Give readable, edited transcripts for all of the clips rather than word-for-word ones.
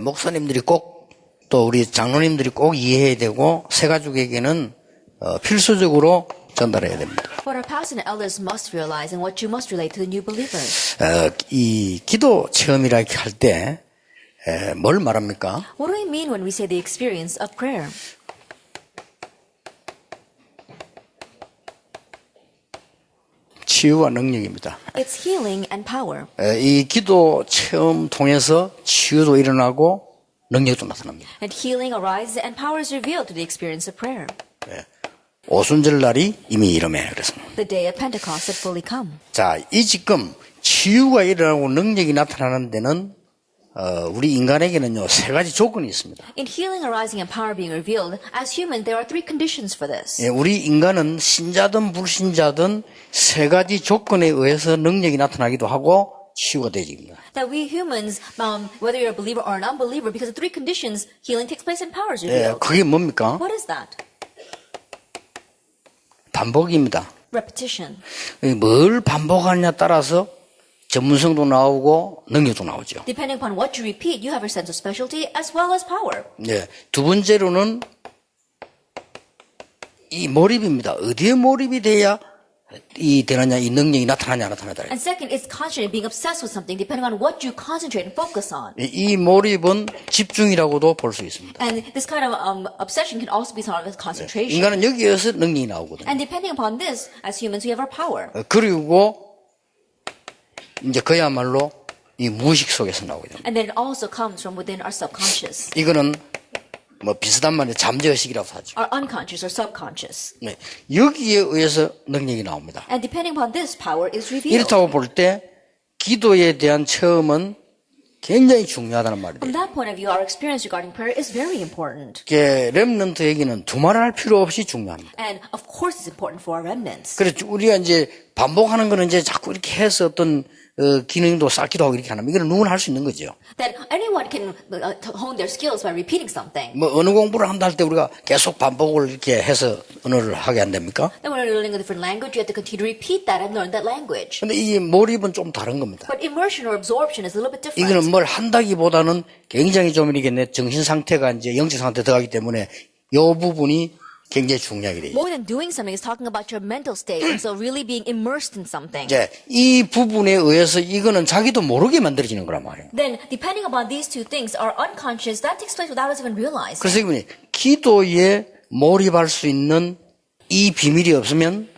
목사님들이 꼭 또 우리 장로님들이 꼭 이해해야 되고 새가족에게는 필수적으로 전달해야 됩니다. What our pastors and elders must realize and what you must relate to the new believers. 이 기도 체험이라 할 때 뭘 말합니까? What do we mean when we say the experience of prayer? 치유와 능력입니다. It's healing and power. 이 기도 체험 통해서 치유도 일어나고 능력도 나타납니다. And healing arises and power is revealed through the experience of prayer. 오순절 날이 이미 이름에 그래서. The day of Pentecost had fully come. 자, 이 지금 치유가 일어나고 능력이 나타나는 데는 우리 인간에게는요 세 가지 조건이 있습니다. In healing arising and power being revealed, as humans, there are three conditions for this. 우리 인간은 신자든 불신자든 세 가지 조건에 의해서 능력이 나타나기도 하고 치유가 되집니다. That we humans, whether you're a believer or an unbeliever, because of three conditions, healing takes place and power is revealed. 그게 뭡니까? What is that? 반복입니다. Repetition. 뭘 반복하느냐 따라서 전문성도 나오고 능력도 나오죠. Depending upon what you repeat, you have a sense of specialty as well as power. 두 번째로는 이 몰입입니다. 어디에 몰입이 돼야 되느냐, 이 능력이 나타나냐, 나타나다. And second, it's concentrating, being obsessed with something, depending on what you concentrate and focus on. 이 몰입은 집중이라고도 볼 수 있습니다. And this kind of obsession can also be thought of as concentration. 인간은 여기에서 능력이 나오거든요. And depending upon this, as humans, we have our power. 그리고 이제 그야말로 이 무의식 속에서 나오게 됩니다. And then it also comes from within our subconscious. 이거는 뭐 비슷한 말이 잠재의식이라고 하죠. Our unconscious or subconscious. 여기에 의해서 능력이 나옵니다. And depending upon this, power is revealed. 이렇다고 볼 때 기도에 대한 체험은 굉장히 중요하다는 말이에요. From that point of view, our experience regarding prayer is very important. 렘넌트에게는 두말할 필요 없이 중요합니다. And of course it's important for our remnants. 그래서 우리가 이제 반복하는 거는 이제 자꾸 이렇게 해서 어떤 기능도 쌓기도 하고 이렇게 하는 이건 누구나 할 수 있는 거죠. That anyone can hone their skills by repeating something. 뭐 언어 공부를 한다 할 때 우리가 계속 반복을 이렇게 해서 언어를 하게 안 됩니까? Then when you're learning a different language, you have to continue to repeat that and learn that language. 근데 이 몰입은 좀 다른 겁니다. But immersion or absorption is a little bit different. 이거는 뭘 한다기보다는 굉장히 좀 이렇게 내 정신 상태가 이제 영적 상태 들어가기 때문에 이 부분이 굉장히 중요하게 돼요. More than doing something is talking about your mental state, and so really being immersed in something. 이제 이 부분에 의해서 이거는 자기도 모르게 만들어지는 거란 말이에요. Then, depending upon these two things, our unconscious, that takes place without us even realizing. 그래서 이분이 기도에 몰입할 수 있는 이 비밀이 없으면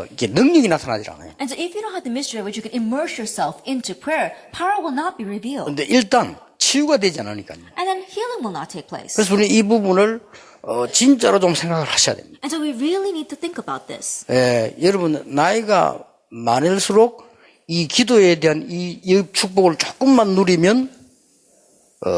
이게 능력이 나타나지 않아요. And so if you don't have the mystery of which you can immerse yourself into prayer, power will not be revealed. 근데 일단 치유가 되지 않으니까요. And then healing will not take place. 그래서 우리는 이 부분을 진짜로 좀 생각을 하셔야 됩니다. And so we really need to think about this. 여러분 나이가 많을수록 이 기도에 대한 이 축복을 조금만 누리면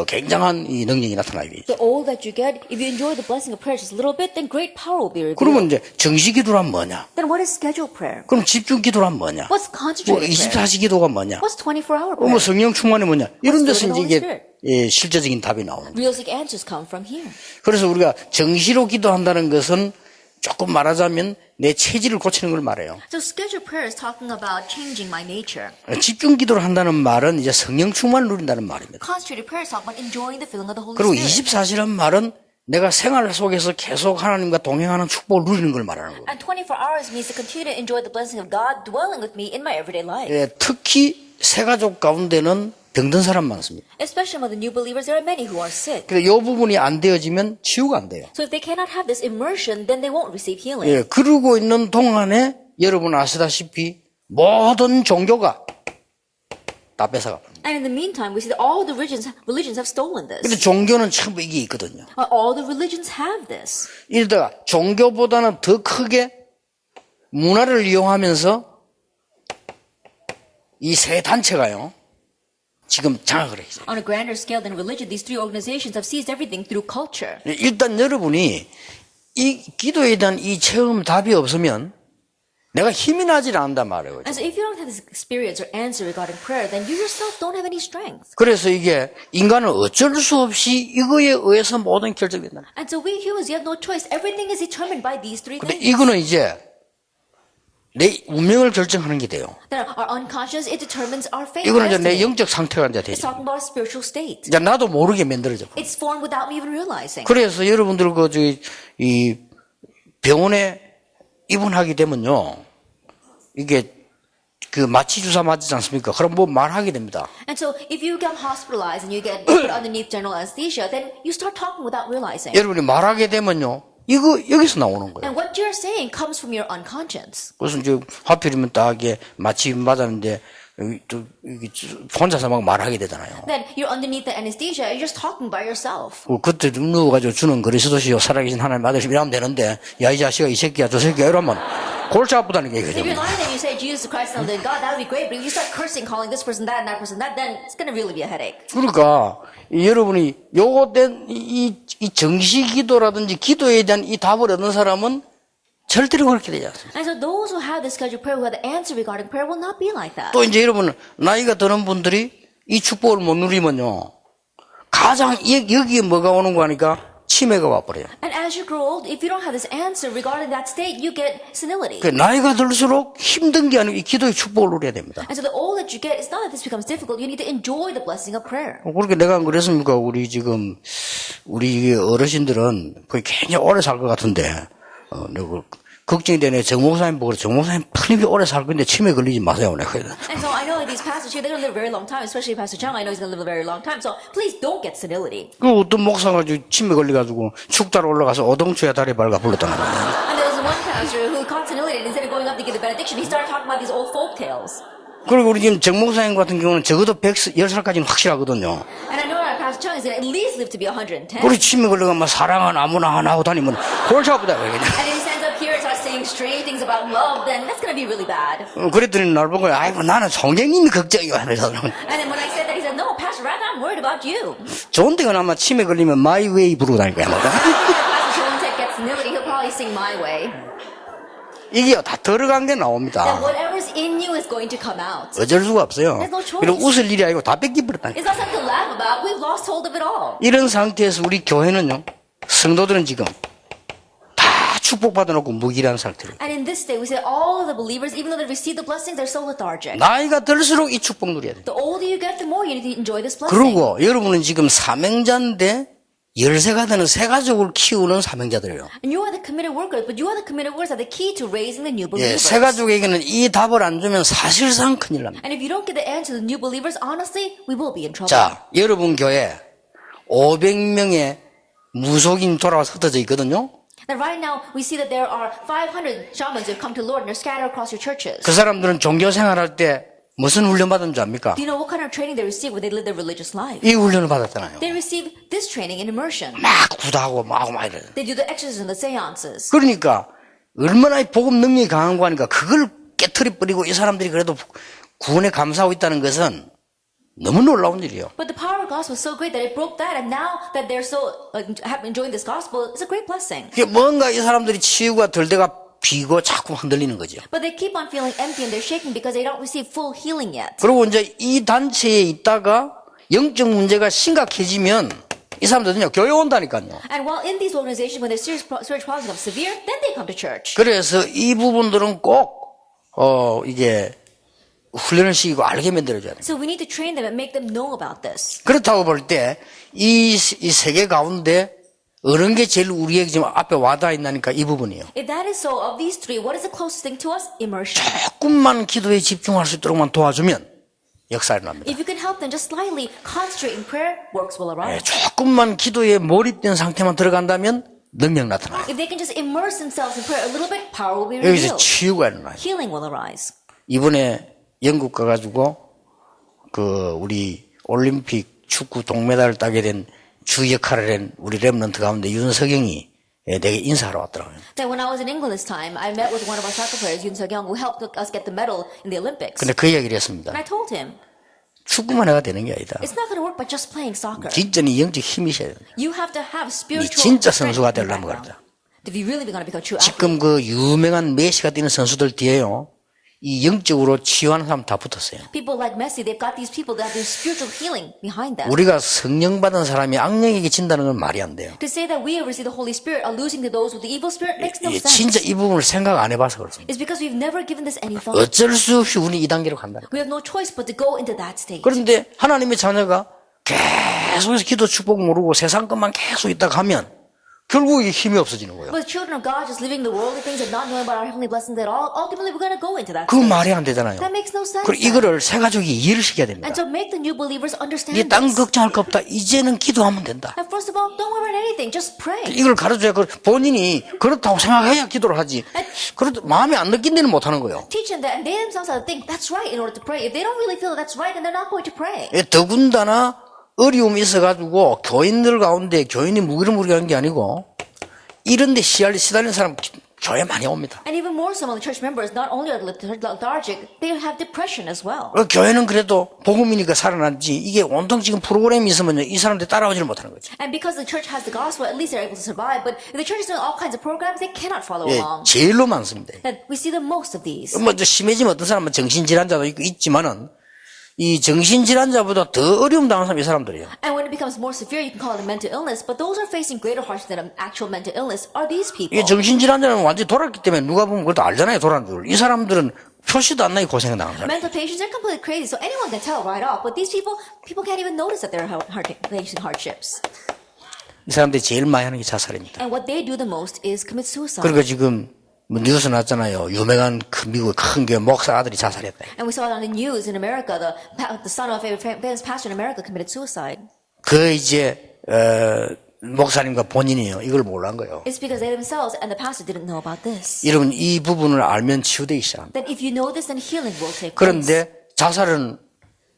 굉장한 이 능력이 나타나게 되죠. The older that you get, if you enjoy the blessing of prayer just a little bit, then great power will be revealed. 그러면 이제 정시 기도란 뭐냐? Then what is scheduled prayer? 그럼 집중 기도란 뭐냐? What's 뭐 concentrated prayer? 24시 기도가 뭐냐? What's 24-hour 뭐 prayer? 성령 충만이 뭐냐? 이런 데서 What's 이제 the 이게 실제적인 답이 나오는 거예요. Realistic answers come from here. 그래서 우리가 정시로 기도한다는 것은 조금 말하자면 내 체질을 고치는 걸 말해요. So scheduled prayer is talking about changing my nature. 집중 기도를 한다는 말은 이제 성령 충만을 누린다는 말입니다. Concentrated prayer is talking about enjoying the filling of the Holy 그리고 Spirit. 24시란 말은 내가 생활 속에서 계속 하나님과 동행하는 축복을 누리는 걸 말하는 거예요. And 24 hours means to continue to enjoy the blessing of God dwelling with me in my everyday life. 특히 새가족 가운데는 병든 사람 많습니다. Especially among the new believers, there are many who are sick. 그래서 이 부분이 안 되어지면 치유가 안 돼요. So if they cannot have this immersion, then they won't receive healing. 그러고 있는 동안에 여러분 아시다시피 모든 종교가 다 뺏어가. And in the meantime, we see that all the religions have stolen this. 근데 종교는 전부 이게 있거든요. All the religions have this. 이러다가 종교보다는 더 크게 문화를 이용하면서 이 세 단체가요. 지금 장악을 해요. On a grander scale than religion, these three organizations have seized everything through culture. 일단 여러분이 이 기도에 대한 이 체험 답이 없으면 내가 힘이 나질 않는단 말이에요. And so if you don't have this experience or answer regarding prayer, then you yourself don't have any strength. 그래서 이게 인간은 어쩔 수 없이 이거에 의해서 모든 결정된다. And so we humans, you have no choice. Everything is determined by these three 근데 things. 이거는 이제 내 운명을 결정하는 게 돼요. Then our unconscious, it determines our fate. 이거는 이제 내 destiny. 영적 상태가 이제 It's 되죠. talking about our spiritual state. 이제 나도 모르게 만들어져. It's formed without me even realizing. 그래서 여러분들 이 병원에 입원하게 되면요, 이게 그 마취 주사 맞지 않습니까? 그럼 뭐 말하게 됩니다. And so if you get hospitalized and you get put underneath general anesthesia, then you start talking without realizing. 여러분이 말하게 되면요, 이거 여기서 나오는 거예요. And what you're saying comes from your unconscious. 그래서 이제 하필이면 딱 이게 마취 맞았는데 또 이게 혼자서 막 말하게 되잖아요. Then you're underneath the anesthesia, you're just talking by yourself. 그때 좀 누워가지고 주는 그리스도시요 살아계신 하나님 아들이시면 이러면 되는데, 야 이 자식아 이 새끼야 저 새끼야 이러면 골치 아프다는 게 If you're 이거죠. lying and you say Jesus Christ and then God, that would be great. But if you start cursing, calling this person that and that person that, then it's going to really be a headache. 그러니까 여러분이 요거 된 이 정시기도라든지 기도에 대한 이 답을 얻는 사람은 절대로 그렇게 되지 않습니다. And so those who have the scheduled prayer, who have the answer regarding prayer, will not be like that. 또 이제 여러분 나이가 드는 분들이 이 축복을 못 누리면요, 가장 여기에 뭐가 오는 거 하니까 치매가 와버려요. And as you grow old, if you don't have this answer regarding that state, you get senility. 그 나이가 들수록 힘든 게 아니고 이 기도의 축복을 누려야 됩니다. And so the older that you get, it's not that this becomes difficult. You need to enjoy the blessing of prayer. 그렇게 내가 안 그랬습니까? 우리 지금 우리 어르신들은 거의 굉장히 오래 살 것 같은데, 내가 걱정이 되네. 정 목사님 보고 정 목사님 편입이 오래 살 건데 치매 걸리지 마세요. 내가. And so I know these pastors here, they're going to live a very long time, especially Pastor Chung. I know he's going to live a very long time. So please don't get senility. 그 어떤 목사가 치매 걸려가지고 축다로 올라가서 어동초야 다리 밝아 불렀다는 거예요. And there was one pastor who caught senility, and instead of going up to give the benediction, he started talking about these old folk tales. 그리고 우리 지금 정 목사님 같은 경우는 적어도 10살까지는 확실하거든요. And I know that Pastor Chung is going to at least live to be 110. 우리 치매 걸려가면 막 사랑은 아무나 안 하고 다니면 골치 아프다. 그러겠냐. And if he stands up here and starts saying strange things about love, then that's going to be really bad. 그랬더니 날 보고, 아이고, 나는 성령님이 걱정이야. 하면서. And then when I said that, he said, no, Pastor, rather I'm worried about you. 좋은 데가 아마 치매 걸리면 마이 웨이 부르고 다닐 거야. Pastor Chung gets senility, he'll probably sing My Way. 이게 다 들어간 게 Then 나옵니다. whatever's in you is going to come out. 어쩔 수가 없어요. There's no choice. 그리고 웃을 일이 아니고 다 뺏기버렸다니까. It's not something to laugh about. We've lost hold of it all. 이런 상태에서 우리 교회는요, 성도들은 지금 다 축복받아놓고 무기란 상태로. And in this day, we say all of the believers, even though they receive the blessings, they're so lethargic. 나이가 들수록 이 축복 누려야 돼. The older you get, the more you need to enjoy this blessing. 그리고 여러분은 지금 사명자인데 열세가 되는 새 가족을 키우는 사명자들이에요. And you are the committed workers, but you are the committed workers that are the key to raising the new 예, believers. 새 가족에게는 이 답을 안 주면 사실상 큰일 납니다. And if you don't get the answer to the new believers, honestly, we will be in trouble. 자, 여러분 교회 500명의 무속인 돌아와서 흩어져 있거든요. Now, right now, we see that there are 500 shamans who have come to the Lord and they're scattered across your churches. 그 사람들은 종교 생활할 때 무슨 훈련 받은 줄 압니까? Do you know what kind of training they receive when they live their religious life? 이 훈련을 받았잖아요. They receive this training in immersion. 막 구다하고 막 이래. They do the exorcism, the seances. 그러니까 얼마나 이 복음 능력이 강한 거 하니까 그걸 깨트려 버리고 이 사람들이 그래도 구원에 감사하고 있다는 것은 너무 놀라운 일이에요. But the power of gospel is so great that it broke that, and now that they're so enjoying this gospel, it's a great blessing. 이게 뭔가 이 사람들이 치유가 덜 돼가 비고 자꾸 흔들리는 거죠. But they keep on feeling empty and they're shaking because they don't receive full healing yet. 그리고 이제 이 단체에 있다가 영적 문제가 심각해지면 이 사람들은요 교회 온다니까요. And while in these organizations, when their spiritual problems become severe, then they come to church. 그래서 이 부분들은 꼭 이게 훈련을 시키고 알게 만들어줘야 돼요. So we need to train them and make them know about this. 그렇다고 볼 때 이 세계 가운데 어느 게 제일 우리에게 지금 앞에 와닿아 있나니까 이 부분이에요. If that is so, of these three, what is the closest thing to us? Immersion. 조금만 기도에 집중할 수 있도록만 도와주면 역사가 일어납니다. If you can help them just slightly concentrate in prayer, works will arise. 조금만 기도에 몰입된 상태만 들어간다면 능력 나타나요. If they can just immerse themselves in prayer a little bit, power will be 여기서 revealed. 치유가 일어나요. Healing will arise. 이번에 영국 가가지고 우리 올림픽 축구 동메달을 따게 된 주 역할을 한 우리 랩런트 가운데 윤석영이 내게 인사하러 왔더라고요. Then when I was in England this time, I met with one of our soccer players, Yoon Seok-young, who helped us get the medal in the Olympics. 근데 그 이야기를 했습니다. And I told him, 축구만 해가 되는 게 아니다. it's not going to work by just playing soccer. 진짜 네 영적 힘이 있어야 된다. You have to have spiritual 진짜 strength 선수가 in your 되려면 background. 그러다. If you really going to become a true athlete. 지금 그 유명한 메시가 뛰는 선수들 뒤에요. 이 영적으로 치유하는 사람 다 붙었어요. People like Messi, they've got these people that have this spiritual healing behind them. 우리가 성령 받은 사람이 악령에게 진다는 건 말이 안 돼요. To say that we have received the Holy Spirit are losing to those with the evil spirit makes no 예, sense. 진짜 이 부분을 생각 안 해봐서 그렇습니다. It's because we've never given this any thought. 어쩔 수 없이 우리 이 단계로 간다는 거예요. We have no choice but to go into that stage. 그런데 하나님의 자녀가 계속해서 기도 축복 모르고 세상 것만 계속 있다가 하면 결국 이게 힘이 없어지는 거예요. But children of God just living the worldly things and not knowing about our heavenly blessings at all, ultimately we're going to go into that 그 stage. 말이 안 되잖아요. That makes no sense. 그리고 이거를 새 가족이 이해를 시켜야 됩니다. And to make the new believers understand 이 딴 this. 걱정할 거 없다. 이제는 기도하면 된다. And first of all, don't worry about anything. Just pray. 이걸 가르쳐야 본인이 그렇다고 생각해야 기도를 하지. 그래도 마음에 안 느낀 데는 못 하는 거예요. Teach them that, and they themselves have to think that's right in order to pray. If they don't really feel that that's right, then they're not going to pray. 더군다나 어려움이 있어가지고 교인들 가운데 교인이 무기력무기한 게 아니고 이런 데 시달리는 사람 교회 많이 옵니다. And even more so among the church members, not only are lethargic, they have depression as well. 교회는 그래도 복음이니까 살아났지 이게 온통 지금 프로그램이 있으면 이 사람들이 따라오지를 못하는 거지. And because the church has the gospel, at least they're able to survive. But if the church is doing all kinds of programs, they cannot follow 예, along. 제일로 많습니다. And we see the most of these. 뭐 심해지면 어떤 사람은 정신질환자도 있지만은 이 정신질환자보다 더 어려움 당한 사람이 이 사람들이에요. And when it becomes more severe, you can call it a mental illness. But those who are facing greater hardship than an actual mental illness are these people. 이 정신질환자는 완전히 돌았기 때문에 누가 보면 그것도 알잖아요. 돌아는 줄. 이 사람들은 표시도 안 나게 고생을 당한 사람. Mental patients are completely crazy, so anyone can tell right off. But these people can't even notice that they're facing hardships. 이 사람들이 제일 많이 하는 게 자살입니다. And what they do the most is commit suicide. 그러니까 지금 뭐 뉴스 났잖아요. 유명한 미국의 큰 교회 목사 아들이 자살했다. And we saw it on the news in America. The son of a famous pastor in America committed suicide. 그 이제 목사님과 본인이요. 이걸 몰란 거예요. It's because they themselves and the pastor didn't know about this. 여러분 이 부분을 알면 치유되기 시작합니다. Then if you know this, then healing will take place. 그런데 자살은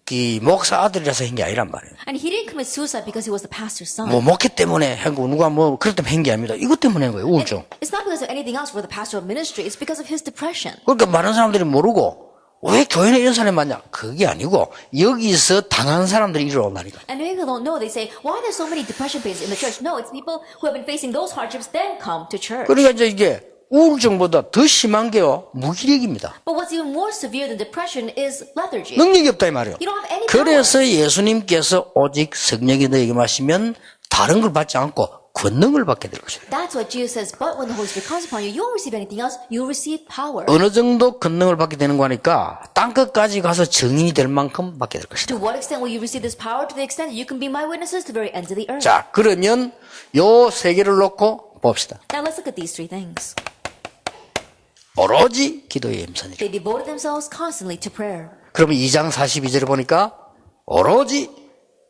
이 목사 아들이라서 한 게 아니란 말이에요. And he didn't commit suicide because he was the pastor's son. 뭐 목회 때문에 한 거 누가 뭐 그럴 때문에 한 게 아닙니다. 이것 때문에 한 거예요. 우울증. It's not because of anything else for the pastoral ministry. It's because of his depression. 그러니까 많은 사람들이 모르고 왜 교회는 이런 사람이 많냐? 그게 아니고 여기서 당한 사람들이 이리로 온다니까. And many people don't know. They say, why are there so many depression patients in the church? No, it's people who have been facing those hardships then come to church. 그러니까 이제 이게 우울증보다 더 심한 게요. 무기력입니다. But what's even more severe than depression is lethargy. 능력이 없다 이 말이에요. You don't have any power. 그래서 예수님께서 오직 성령이 너에게 마시면 다른 걸 받지 않고 권능을 받게 될 것이다. That's what Jesus says. But when the Holy Spirit comes upon you, you won't receive anything else. You'll receive power. 어느 정도 권능을 받게 되는 거니까 땅끝까지 가서 증인이 될 만큼 받게 될 것이다. To what extent will you receive this power? To the extent that you can be my witnesses to the very ends of the earth. 자, 그러면 요 세 개를 놓고 봅시다. Now let's look at these three things. 오로지 기도에 임선이죠. They devoted themselves constantly to prayer. 그러면 2장 42절에 보니까 오로지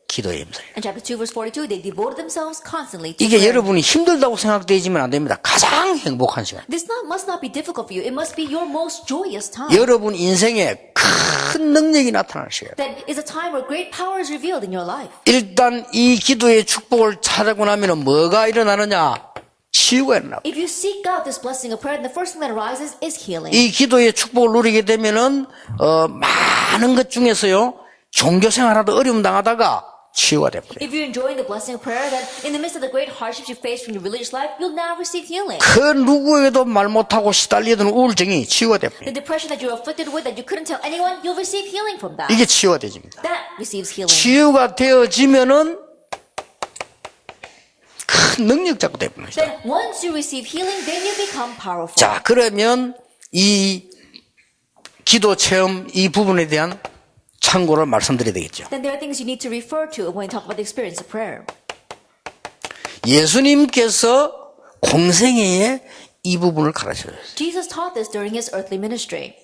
기도에 임선이죠. In chapter 2, verse 42, they devoted themselves constantly to 이게 prayer. 여러분이 힘들다고 생각되지면 안 됩니다. 가장 행복한 시간. Must not be difficult for you. It must be your most joyous time. 여러분 인생에 큰 능력이 나타나는 시간. That is a time where great power is revealed in your life. 일단 이 기도의 축복을 찾아고 나면 뭐가 일어나느냐? 치유가 일어나고. If you seek out this blessing of prayer, then the first thing that arises is healing. 이 기도의 축복을 누리게 되면은 많은 것 중에서요 종교 생활하다 어려움 당하다가 치유가 됩니다. If you're enjoying the blessing of prayer, then in the midst of the great hardships you face from your religious life, you'll now receive healing. 그 누구에게도 말 못하고 시달리던 우울증이 치유가 됩니다. The depression that you're afflicted with, that you couldn't tell anyone, you'll receive healing from that. 이게 치유가 되집니다. That receives healing. 치유가 되어지면은 큰 능력자가 됩니다. Then once you receive healing, then you become powerful. 자, 그러면 이 기도 체험 이 부분에 대한 참고를 말씀드려야 되겠죠. Then there are things you need to refer to when you talk about the experience of prayer. 예수님께서 공생애에 이 부분을 가르쳐줬어요. Jesus taught this during his earthly ministry.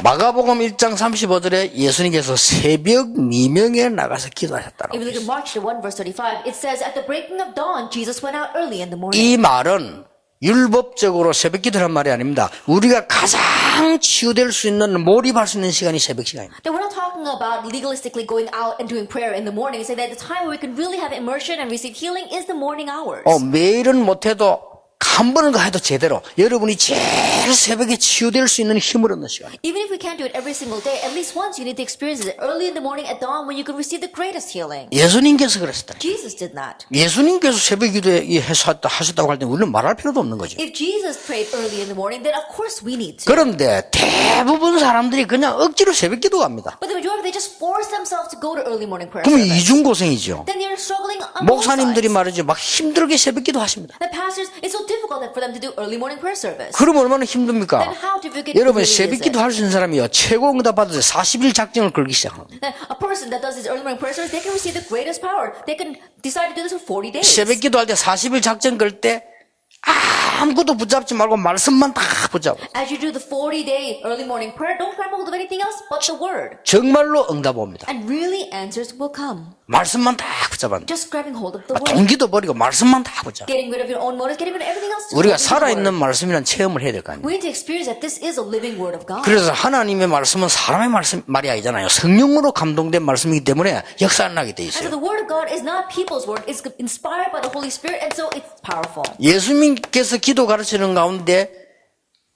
마가복음 1장 35절에 예수님께서 새벽 미명에 나가서 기도하셨다고. If you look at Mark 1 verse 35, it says, at the breaking of dawn, Jesus went out early in the morning. 이 말은 율법적으로 새벽 기도란 말이 아닙니다. 우리가 가장 치유될 수 있는 몰입할 수 있는 시간이 새벽 시간입니다. Then we're not talking about legalistically going out and doing prayer in the morning. It's saying that the time where we can really have immersion and receive healing is the morning hours. 매일은 못해도 한 번은 해도 제대로 여러분이 제일 새벽에 치유될 수 있는 힘을 얻는 시간. Even if we can't do it every single day, at least once you need to experience it early in the morning at dawn when you can receive the greatest healing. 예수님께서 그랬다. Jesus did that. 예수님께서 새벽 기도에 하셨다고 할 때 우리는 말할 필요도 없는 거죠. If Jesus prayed early in the morning, then of course we need to. 그런데 대부분 사람들이 그냥 억지로 새벽 기도 갑니다. But the majority, they just force themselves to go to early morning prayer 그러면 service. 이중고생이죠. Then they're struggling on both 목사님들이 sides. 말이죠. 막 힘들게 새벽 기도 하십니다. The pastors, it's so difficult for them to do early morning prayer service. 그럼 얼마나 힘듭니까? Then how difficult 여러분 really 새벽 is 기도 it? 할 수 있는 사람이요. 최고 응답 받아서 40일 작정을 걸기 시작합니다. Then a person that does this early morning prayer service, they can receive the greatest power. They can decide to do this for 40 days. 새벽 기도할 때 40일 작정 걸 때 아무것도 붙잡지 말고 말씀만 다 붙잡고 As you do the 40-day early morning prayer, don't grab hold of anything else but the word. 정말로 응답 옵니다. And really answers will come. 말씀만 다 붙잡아. Just grabbing hold of the word. 동기도 버리고 말씀만 다 붙잡아. Getting rid of your own motives, getting rid of everything else. Just 우리가 grabbing the 살아있는 word. 말씀이란 체험을 해야 될 거 아니에요. We need to experience that this is a living word of God. 그래서 하나님의 말씀은 사람의 말이 아니잖아요. 성령으로 감동된 말씀이기 때문에 역사나게 돼 And so 있어요. the word of God is not people's word. It's inspired by the Holy Spirit, and so it's powerful. 예수님께서 기도 가르치는 가운데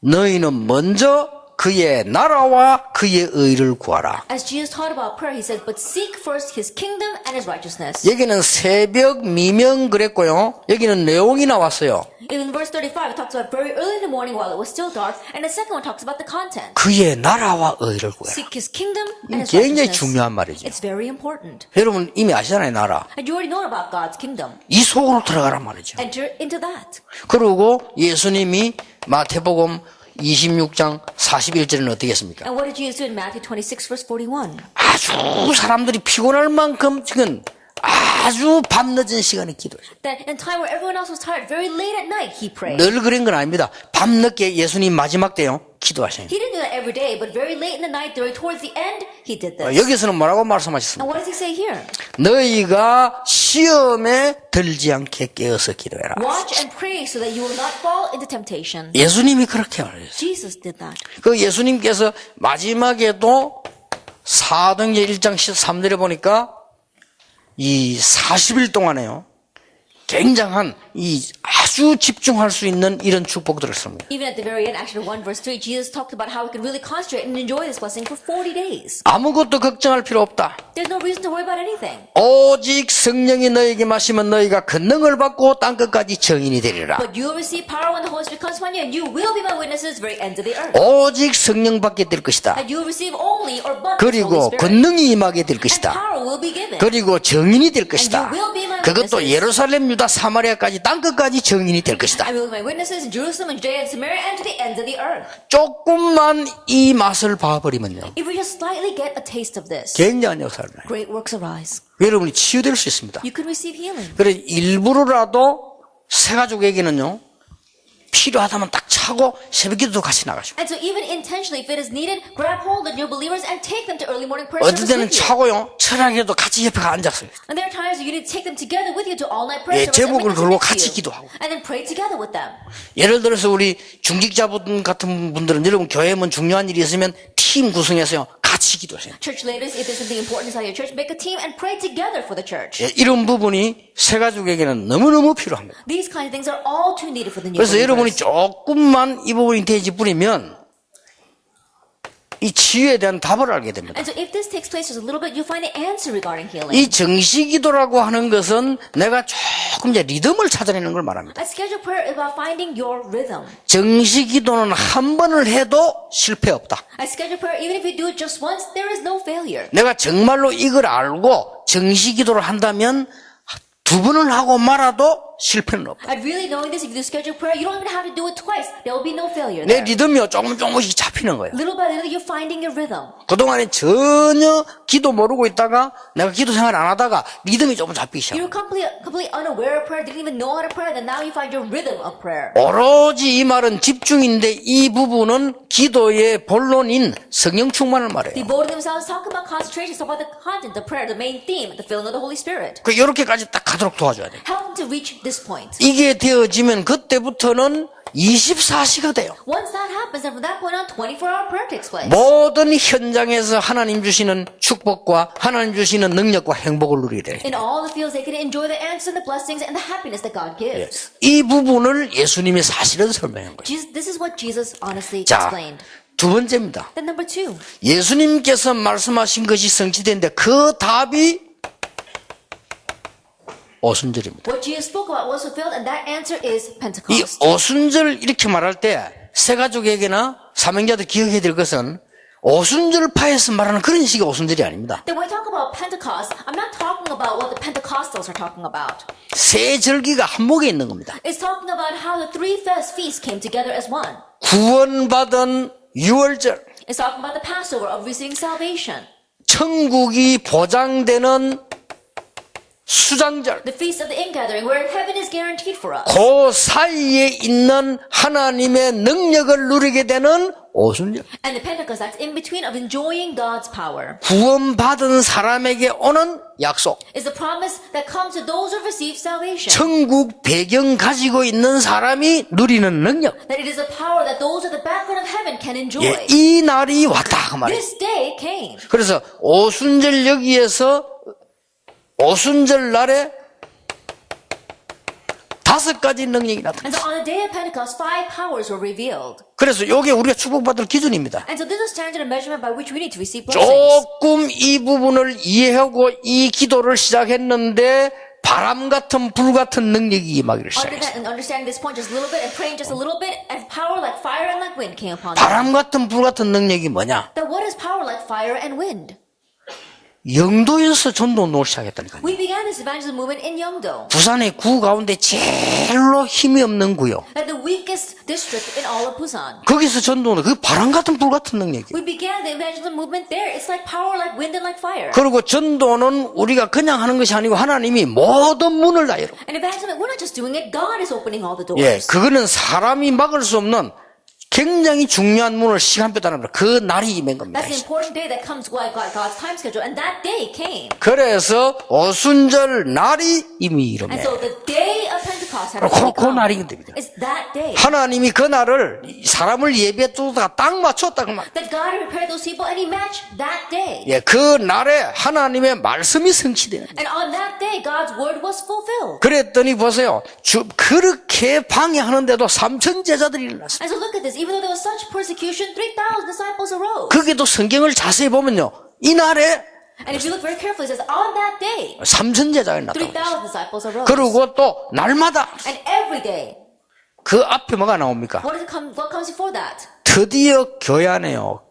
너희는 먼저 그의 나라와 그의 의를 구하라. As Jesus taught about prayer, he says, but seek first his kingdom and his righteousness. 여기는 새벽 미명 그랬고요. 여기는 내용이 나왔어요. In verse 35, it talks about very early in the morning while it was still dark, and the second one talks about the content. 그의 나라와 의를 구하라. Seek his kingdom and his 굉장히 righteousness. 중요한 말이죠. It's very important. 여러분 이미 아시잖아요, 나라. And you already know about God's kingdom. 이 속으로 들어가란 말이죠. Enter into that. 그리고 예수님이 마태복음 26장 41절에는 어떻게 했습니까? And what did Jesus do in Matthew 26, verse 41? 아주 사람들이 피곤할 만큼 지금 아주 밤늦은 시간에 기도해요. That in time where everyone else was tired, very late at night, he prayed. 늘 그런 건 아닙니다. 밤늦게 예수님 마지막 때요 기도하셔요. He didn't do that every day, but very late in the night, towards the end, he did this. 여기서는 뭐라고 And 말씀하셨습니까? what does he say here? 너희가 시험에 들지 않게 깨어서 기도해라. Watch and pray so that you will not fall into temptation. 예수님이 그렇게 말했어요. Jesus did that. 그 예수님께서 마지막에도 사도행전 1장 13절에 보니까 이 40일 동안에요. 굉장한 이 아주 집중할 수 있는 이런 축복들을 씁니다. Even at the very end, actually 1 verse 3, Jesus talked about how we could really concentrate and enjoy this blessing for 40 days. 아무것도 걱정할 필요 없다. There's no reason to worry about anything. 오직 성령이 너에게 마시면 너희가 권능을 받고 땅끝까지 증인이 되리라. But you will receive power when the Holy Spirit comes upon you, and you will be my witnesses to the very ends of the earth. 오직 성령 받게 될 것이다. And you will receive only or but the Holy 그리고 Spirit. 권능이 임하게 될 And 것이다. power will be given. 그리고 증인이 될 것이다. And you will be my 그것도 witnesses. 예루살렘, 유다, 사마리아까지 땅끝까지 증인이 될 것이다. I will be my witnesses in Jerusalem and Judea and Samaria and to the ends of the earth. 조금만 이 맛을 봐버리면요. If we just slightly get a taste of this, 굉장한 역사를 해요. great works arise. 여러분이 치유될 수 있습니다. You can receive healing. 그래 일부러라도 새 가족에게는요. 필요하다면 딱 차고 새벽기도도 같이 나가시고 And so even intentionally, if it is needed, grab hold of new believers and take them to early morning prayer 어떤 service 때는 with you. 차고요. 철학에도 같이 옆에 앉았어요. And there are times that you need to take them together with you to all-night prayer 예, service and 제목을 bring them 걸고 to 같이 you. 기도하고. And then pray together with them. 예를 들어서 우리 중직자분 같은 분들은 여러분 교회면 중요한 일이 있으면 팀 구성해서요. 같이 기도하세요. Church leaders, if there's something important inside your church, make a team and pray together for the church. 예, 이런 부분이 새 가족에게는 너무너무 필요합니다. These kinds of things are all too needed for the new 그래서 여러분이 believers. 조금만 이 부분이 되지 뿌리면 이 치유에 대한 답을 알게 됩니다. And so if this takes place just a little bit, you'll find the answer regarding healing. 이 정시기도라고 하는 것은 내가 조금 이제 리듬을 찾아내는 걸 말합니다. A scheduled prayer is about finding your rhythm. 정시기도는 한 번을 해도 실패 없다. A scheduled prayer, even if you do it just once, there is no failure. 내가 정말로 이걸 알고 정시기도를 한다면 두 번을 하고 말아도 실패는 없다. And really knowing this, if you do scheduled prayer, you don't even have to do it twice. There will be no failure 내 there. 리듬이 조금씩 잡히는 거예요. Little by little, you're finding your rhythm. 그동안에 전혀 기도 모르고 있다가 내가 기도 생활 안 하다가 리듬이 조금 잡히기 시작. You were completely unaware of prayer, didn't even know how to pray, then now you find your rhythm of prayer. 오로지 이 말은 집중인데 이 부분은 기도의 본론인 성령 충만을 말해요. Devoting themselves, talk about concentration, talk about the content of prayer, the main theme, the filling of the Holy Spirit. 그 이렇게까지 딱 가도록 도와줘야 돼요. Help them to reach this point. 이게 되어지면 그때부터는 24시가 돼요. Once that happens, then from that point on, 24-hour prayer takes place. 모든 현장에서 하나님 주시는 축복과 하나님 주시는 능력과 행복을 누리게 돼요. In all the fields, they can enjoy the answers and the blessings and the happiness that God gives. 이 부분을 예수님이 사실은 설명한 거예요. This is what Jesus honestly 자, explained. 두 번째입니다. Then number 2. 예수님께서 말씀하신 것이 성취되는데 그 답이 오순절입니다. What Jesus spoke about was fulfilled, and that answer is 이 Pentecost. 오순절 이렇게 말할 때 새가족에게나 사명자들 기억해야 될 것은 오순절파에서 말하는 그런 식의 오순절이 아닙니다. Then when we talk about Pentecost, I'm not talking about what the Pentecostals are talking about. 세 절기가 한목에 있는 겁니다. It's talking about how the three feasts came together as one. 구원받은 유월절, It's talking about the Passover of receiving salvation, 천국이 보장되는 수장절, the feast of the ingathering, where heaven is guaranteed for us, 그 사이에 있는 하나님의 능력을 누리게 되는 오순절. and the Pentecost that's in between of enjoying God's power. 구원받은 사람에게 오는 약속. Is the promise that comes to those who receive salvation. 천국 배경 가지고 있는 사람이 누리는 능력. That it is a power that those at the background of heaven can enjoy. 예, 이 날이 왔다 그 말이에요. This day came. 그래서 오순절 여기에서 오순절 날에 5가지 능력이 나타났어요. And so on the day of Pentecost, 5 powers were revealed. 그래서 이게 우리가 축복받을 기준입니다. And so this is a standard and measurement by which we need to receive blessings. 조금 이 부분을 이해하고 이 기도를 시작했는데 바람 같은 불 같은 능력이 임하기를 Under 시작했어요. that and understanding this point just a little bit and praying just a little bit, and power like fire and like wind came upon them. 바람 같은 불 같은 능력이 뭐냐? Then what is power like fire and wind? 영도에서 전도 운동을 시작했다니까요. We began this evangelism movement in Yeongdo, 부산의 구 가운데 제일로 힘이 없는 구요. at the weakest district in all of Busan. 거기서 전도는 그 바람 같은 불 같은 능력이에요. We began the evangelism movement there. It's like power like wind and like fire. 그리고 전도는 우리가 그냥 하는 것이 아니고 하나님이 모든 문을 다 열어. And evangelism, we're not just doing it. God is opening all the 예, doors. 그거는 사람이 막을 수 없는 굉장히 중요한 문을 시간표 따라 그 날이 임한 겁니다. That's the important day that comes by God's time schedule. And that day came. 그래서 오순절 날이 이미 And 이르네. so the day of Pentecost had 그 already come. 날이 됩니다. It's that day. 하나님이 그 날을 사람을 예배에 두다가 딱 맞췄다 그 말. That God had prepared those people and He matched that day. 예, 그 날에 하나님의 말씀이 성취돼요. And on that day, God's word was fulfilled. 그랬더니 보세요. 그렇게 방해하는데도 3천 제자들이 일어났어요. And so look at this. Even though there was such persecution, 3,000 disciples arose. 거기도 성경을 자세히 보면요. 이 날에 And if you look very carefully, it says, on that day, 3천 제자가 나타나고 3,000 disciples arose. 그리고 또 날마다 And every day, 그 앞에 뭐가 나옵니까? what comes before that? 드디어 교회 안에요.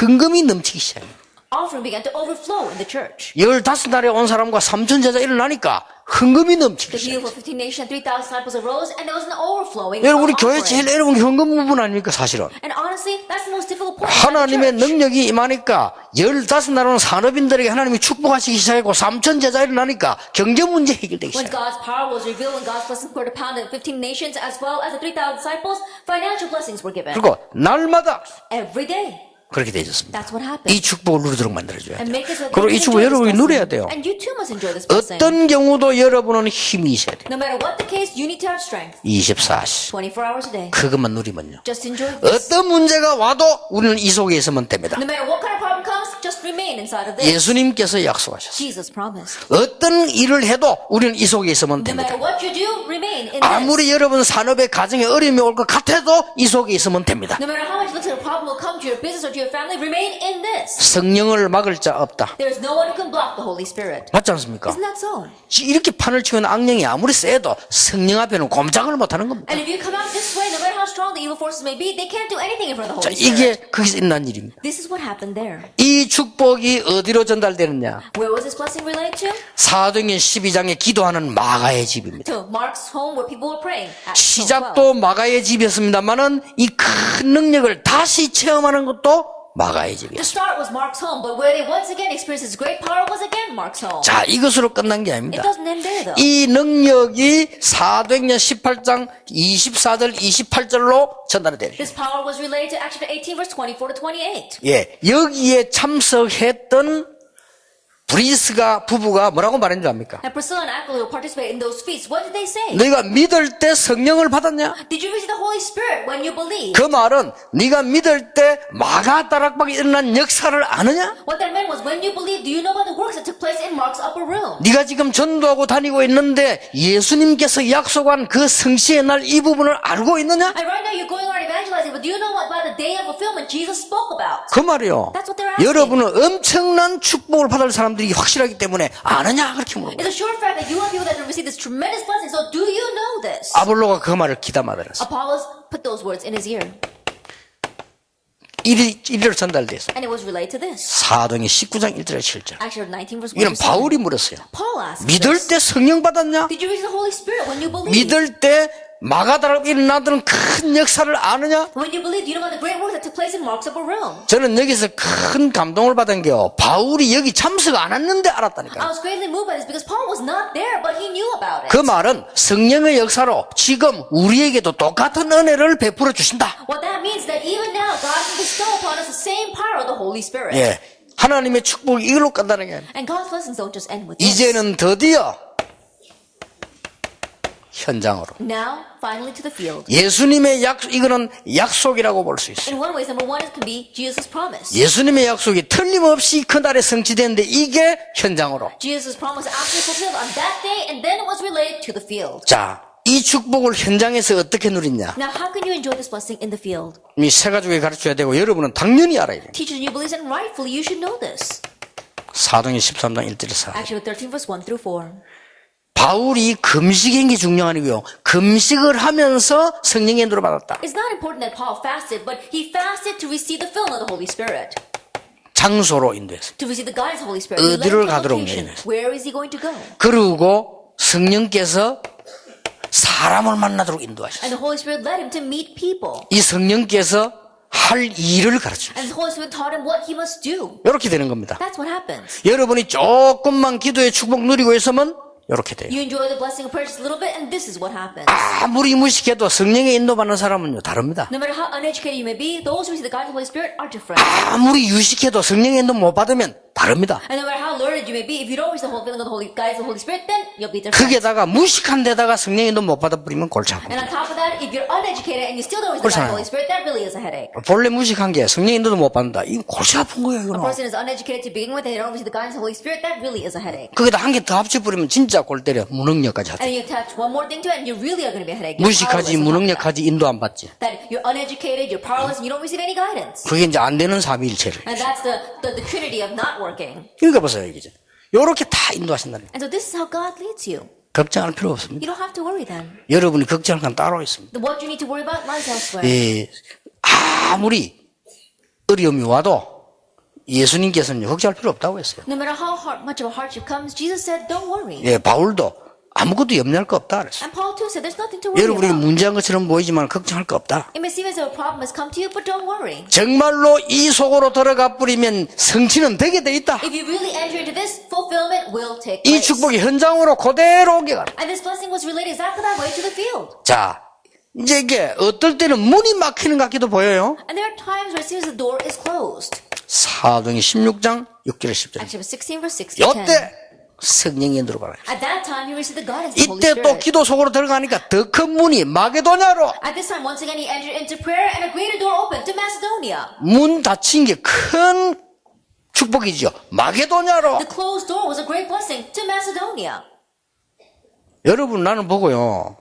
헌금이 넘치기 시작해요. Offering began to overflow in the church. 15날에 온 사람과 3천 제자 일어나니까 헌금이 넘치기 The heal 시작해요. for 15 nations, 3,000 disciples arose, and there was an overflowing 여러분, 우리 of 교회 offering. 제일 어려운 게 헌금 부분 아닙니까, 사실은? And honestly, that's the most difficult part of 하나님의 the church. 능력이 임하니까 15날 오는 산업인들에게 하나님이 축복하시기 시작했고 3천 제자 일어나니까 경제 문제 해결되기 When 시작해요. God's power was revealed, when God's blessings were to pound in 15 nations, as well as the 3,000 disciples, financial blessings were given. 그리고 날마다 Every day. 그렇게 되어졌습니다. That's what happened. 이 축복을 누리도록 만들어줘야 And 돼요. make it so that 그리고 you 이 can 축복을 enjoy 여러분이 this 누려야 blessing. 돼요. And you too must enjoy this blessing. 어떤 경우도 여러분은 힘이 있어야 돼요. No matter what the case, you need to have strength. 24시. 24 hours a day. 그것만 누리면요. Just enjoy this. 어떤 문제가 와도 우리는 이 속에 있으면 됩니다. No matter what kind of problem comes, just remain inside of this. 예수님께서 약속하셨어요. Jesus promised. 어떤 일을 해도 우리는 이 속에 있으면 No 됩니다. matter what you do, remain in this. 아무리 여러분 산업에 가정에 어려움이 올 것 같아도 이 속에 있으면 됩니다. No matter how much little problem will come to your business or to your family, remain in this. 성령을 막을 자 없다. There is no one who can block the Holy Spirit. 맞지 않습니까? Isn't that so? 이렇게 판을 치는 악령이 아무리 세도 성령 앞에는 꼼짝을 못하는 겁니다. And if you come out this way, no matter how strong the evil forces may be, they can't do anything in front of the 자, Holy Spirit. 이게 거기서 일어난 일입니다. This is what happened there. 이 축복이 어디로 전달되느냐? Where was this blessing related to? 사도행전 12장에 기도하는 마가의 집입니다. To Mark's home where people were praying. Acts 12. 시작도 마가의 집이었습니다만은 이 큰 능력을 다시 체험하는 것도 마가의 The 집이었습니다. start was Mark's home, but where they once again experienced his great power was again Mark's home. 자, 이것으로 끝난 게 It 아닙니다. doesn't end there though. 이 능력이 사도행전 18장 24절 28절로 전달이 돼요. This power was related to Acts chapter 18 verse 24 to 28. 예, 여기에 참석했던 브리스가 부부가 뭐라고 말한 줄 압니까? And Priscilla and Aquila who participated in those feasts, what did they say? 너희가 믿을 때 성령을 받았냐? Did you receive the Holy Spirit when you believed? 그 말은 네가 믿을 때 마가다락방에 일어난 역사를 아느냐? What that meant was when you believed, do you know about the works that took place in Mark's upper room? 네가 지금 전도하고 다니고 있는데 예수님께서 약속한 그 성취의 날 이 부분을 알고 있느냐? And right now you're going around evangelizing, but do you know what about the day of fulfillment Jesus spoke about? 그 말이요. That's what they're asking. 여러분은 엄청난 축복을 받을 사람들이 확실하기 때문에 아느냐? 그렇게 물어봐요. It's a sure fact that you are people that have received this tremendous blessing, so do you know this? 아볼로가 그 말을 귀담아 들었어. Apollos put those words in his ear, 이리로 전달돼서 and it was related to this. 사도행 19장 1절에 7절. Actually, 19 verse 1 이런 to 7. 바울이 물었어요. Paul asked 믿을 this. 때 성령 받았냐? Did you receive the Holy Spirit when you believed? 믿을 때 마가다락 일어나던 큰 역사를 아느냐? When you believed, do you know about the great works that took place in Mark's upper room? 저는 여기서 큰 감동을 받은 게요. 바울이 여기 참석 안 했는데 I 알았다니까요. was greatly moved by this because Paul was not there, but he knew about it. 그 말은 성령의 역사로 지금 우리에게도 똑같은 은혜를 베풀어 주신다. What that means is that even now, God can bestow upon us the same power of the Holy Spirit. 예, 하나님의 축복이 이걸로 간다는 게 And God's blessings don't just end with this. 이제는 드디어 현장으로 Now, finally to the field. 예수님의 이거는 약속이라고 볼 수 있어요. In one way, number one, it can be Jesus' promise. 예수님의 약속이 틀림없이 그날에 성취되는데 이게 현장으로. Jesus' promise actually fulfilled on that day, and then it was relayed to the field. 자, 이 축복을 현장에서 어떻게 누리냐? Now, how can you enjoy this blessing in the field? 이 세 가족에 가르쳐야 되고 여러분은 당연히 알아야 돼요. Teachers and you believe, and rightfully you should know this. 사도행전 13장 1절에 4. Actually, 13 verse 1 through 4. 바울이 금식인 게 중요하고요. 금식을 하면서 성령의 인도를 받았다. It's not important that Paul fasted, but he fasted to receive the filling of the Holy Spirit. 장소로 인도했어요. To receive the guidance of the Holy Spirit. He led 어디를 him to a 가도록 location. 인도했어요. Where is he going to go? 그리고 성령께서 사람을 만나도록 인도하셨어요. And the Holy Spirit led him to meet people. 이 성령께서 할 일을 가르쳐요. And the Holy Spirit taught him what he must do. 이렇게 되는 겁니다. That's what happens. 여러분이 조금만 기도의 축복 누리고 있으면 이렇게 돼요. You enjoy the blessing of prayer just a little bit, and this is what happens. 아무리 무식해도 성령의 인도받는 사람은요 다릅니다. No matter how uneducated you may be, those who receive the guidance of the Holy Spirit are different. 아무리 유식해도 성령의 인도 못 받으면 다릅니다. And no matter how learned you may be, if you don't receive the whole feeling of the Holy guidance of the Holy Spirit, then you'll be different. 거기에다가 무식한 데다가 성령의 인도 못 받아버리면 골치 아픕니다. And on top of that, if you're uneducated and you still don't receive the guidance of the Holy Spirit, that really is a headache. 본래 무식한 게 성령의 인도도 못 받는다. 이거 골치 아픈 거예요. A 이거는. person is uneducated to begin with and they don't receive the guidance of the Holy Spirit, that really is a headache. 거기다 한 개 더 합쳐버리면 진짜 골 때려. 무능력까지 하죠. And you attach one more thing to it, and you really are going to be a headache. You're 무식하지 powerless on top of that. 무능력하지 인도 안 받지. That you're uneducated, you're powerless, and you don't receive any guidance. 그게 이제 안 되는 삼위일체를. And that's the trinity of not working. 그러니까 보세요. 이게 요렇게 다 인도하신다는 거예요. And so this is how God leads you. 걱정할 필요 없습니다. You don't have to worry then. 여러분이 걱정할 건 따로 있습니다. What you need to worry about lies elsewhere. 예, 아무리 어려움이 와도 예수님께서는 걱정할 필요 없다고 했어요. No matter how much of a hardship comes, Jesus said, don't worry. 예, 바울도 아무것도 염려할 거 없다 그랬어요. And Paul too said, there's nothing to worry 여러분이 about. 문제한 것처럼 보이지만 걱정할 거 없다. It may seem as though a problem has come to you, but don't worry. 정말로 이 속으로 들어가 버리면 성취는 되게 돼 있다. If you really enter into this, fulfillment will take 이 place. 축복이 현장으로 그대로 옮겨가. And this blessing was related exactly that way to the field. 자, 이제 이게 어떨 때는 문이 막히는 것 같기도 보여요. And there are times where it seems the door is closed. 사도행전 16장 6절 10절. Actually, 16 verse 6 to 10. 요때 성령의 인도를 받아요. At that time, he received the guidance of the Holy 이때 또 Spirit. 기도 속으로 들어가니까 더 큰 문이 마게도냐로. At this time, once again, he entered into prayer, and a greater door opened to Macedonia. 문 닫힌 게 큰 축복이죠. 마게도냐로. The closed door was a great blessing to Macedonia. 여러분 나는 보고요.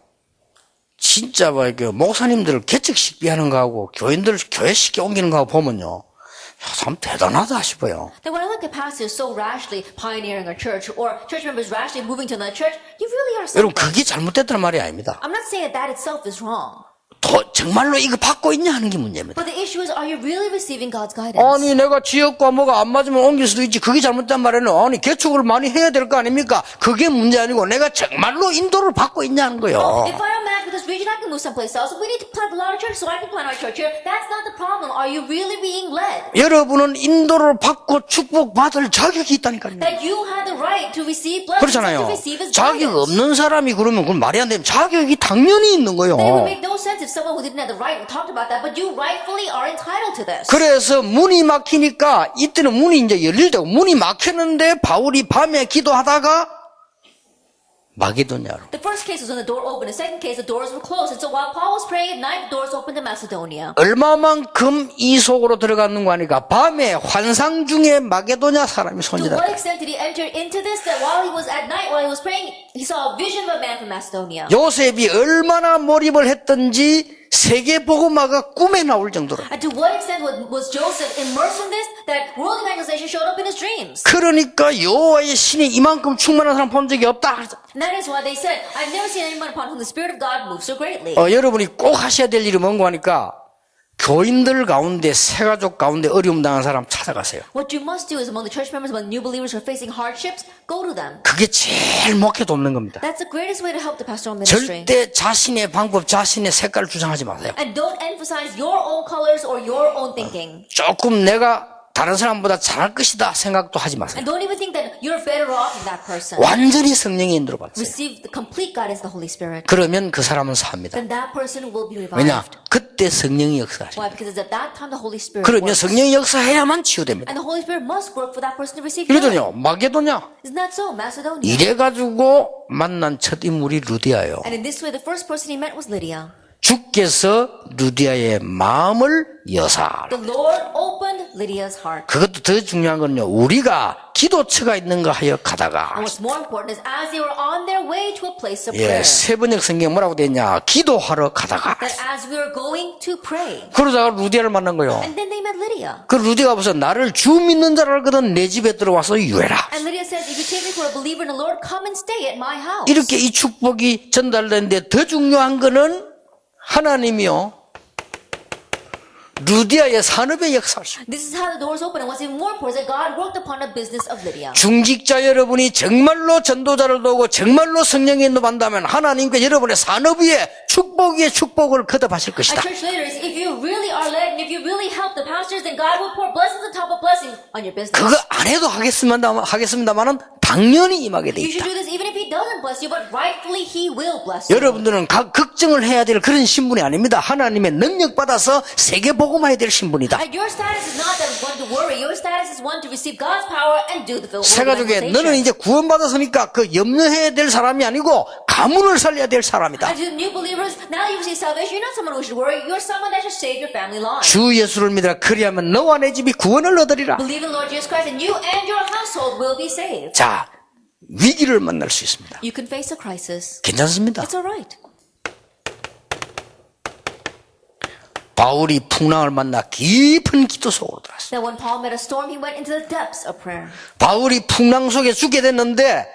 진짜 뭐 이렇게 목사님들을 개척식 비하는 거하고 교인들 교회식 옮기는 거하고 보면요. 참 대단하다 싶어요. Then when I look at pastors so rashly pioneering a church, or church members rashly moving to another church, you really are 여러분 something. 그게 잘못됐다는 말이 아닙니다. I'm not saying that itself is wrong. 정말로 이거 받고 있냐 하는 게 문제입니다. But the issue is, are you really receiving God's guidance? 아니 내가 지역과 뭐가 안 맞으면 옮길 수도 있지. 그게 잘못된 말에는 아니 개척을 많이 해야 될 거 아닙니까? 그게 문제 아니고 내가 정말로 인도를 받고 있냐는 거예요. If I don't match with the this region, I can move someplace else. We need to plant a lot of churches, so I can plant our church here. That's not the problem. Are you really being led? 여러분은 인도를 받고 축복받을 자격이 있다니까요. That you have the right to receive blessings and 그렇잖아요. to receive His 자격 guidance. 없는 사람이 그러면 그건 말이 안 되면 자격이 당연히 있는 거예요. Then it would make no sense if someone who didn't have the right talked about that, but you rightfully are entitled to this. 그래서 문이 막히니까 이때는 문이 이제 열릴 때고 문이 막혔는데 바울이 밤에 기도하다가 마게도냐로. The first case was when the door opened. The second case, the doors were closed. And so while Paul was praying at night, the doors opened to Macedonia. 얼마만큼 이 속으로 들어갔는가 하니까 밤에 환상 중에 마게도냐 사람이 To 손질했다. what extent did he enter into this? That while he was at night, while he was praying, he saw a vision of a man from Macedonia. 요셉이 얼마나 몰입을 했던지 세계 복음화가 꿈에 나올 정도로. And to what extent was Joseph immersed in this? That world evangelization showed up in his dreams. 그러니까 여호와의 신이 이만큼 충만한 사람 본 적이 없다. And that is why they said, I've never seen anyone upon whom the Spirit of God moves so greatly. 여러분이 꼭 하셔야 될 일이 뭔가 하니까 교인들 가운데 새가족 가운데 어려움 당한 사람 찾아가세요. What you must do is among the church members, among new believers who are facing hardships, go to them. 그게 제일 목회 돕는 겁니다. That's the greatest way to help the pastoral ministry. 절대 자신의 방법, 자신의 색깔을 주장하지 마세요. And don't emphasize your own colors or your own thinking. 조금 내가 다른 사람보다 잘할 것이다 생각도 하지 마세요. And don't even think that you're better off than that person. 완전히 성령의 인도를 받으세요. Receive the complete guidance of the Holy Spirit. 그러면 그 사람은 삽니다. Then that person will be 왜냐? revived. 그때 성령이 역사하죠. Why? Because it's at that time the Holy Spirit 그러면 works. 성령이 역사해야만 치유됩니다. And the Holy Spirit must work for that person to receive healing. 이러더니요, 마게도냐? Isn't that so? Macedonia. 이래가지고 만난 첫 인물이 루디아예요. And in this way, the first person he met was Lydia. 주께서 루디아의 마음을 여사. The Lord opened Lydia's heart. 그것도 더 중요한 건요, 우리가 기도처가 있는가 하여 가다가. And what's more important is as they were on their way to a place of 예, prayer, 세번역 성경 뭐라고 돼 있냐? 기도하러 가다가. that as we were going to pray, 그러다가 루디아를 만난 거예요. and then they met Lydia. 그 루디아가 벌써 나를 주 믿는 자라 알거든 내 집에 들어와서 유해라. And Lydia says, if you take me for a believer in the Lord, come and stay at my house. 이렇게 이 축복이 전달되는데 더 중요한 거는 하나님이요, 루디아의 산업의 역사죠. This is how the doors open. And what's even more important is that God worked upon the business of Lydia. 중직자 여러분이 정말로 전도자를 도우고 정말로 성령의 인도 받는다면 하나님께 여러분의 산업 위에 축복 위에 축복을 거듭하실 Our 것이다. church leaders, if you really are led and if you really help the pastors, then God will pour blessings on top of blessings on your business. 그거 안 해도 하겠습니다만은 당연히 임하게 돼 You should 있다. do this even if He doesn't bless you, but rightfully He will bless you. 여러분들은 걱정을 해야 될 그런 신분이 아닙니다. 하나님의 능력 받아서 세계 복음화해야 될 신분이다. And your status is not that one to worry. Your status is one to receive God's power and do the work of 새가족에 너는 evangelization. 이제 구원받았으니까 그 염려해야 될 사람이 아니고 가문을 살려야 될 사람이다. And to the new believers, now that you receive salvation, you're not someone who should worry. You're someone that should save your family lives. 주 예수를 믿으라. 그리하면 너와 내 집이 구원을 얻으리라. Believe in the Lord Jesus Christ, and you and your household will be saved. 자, 위기를 만날 수 있습니다. You can face a crisis. 괜찮습니다. It's all right. 바울이 풍랑을 만나 깊은 기도 속으로 들어갔어요. That when Paul met a storm, he went into the depths of prayer. 바울이 풍랑 속에 죽게 됐는데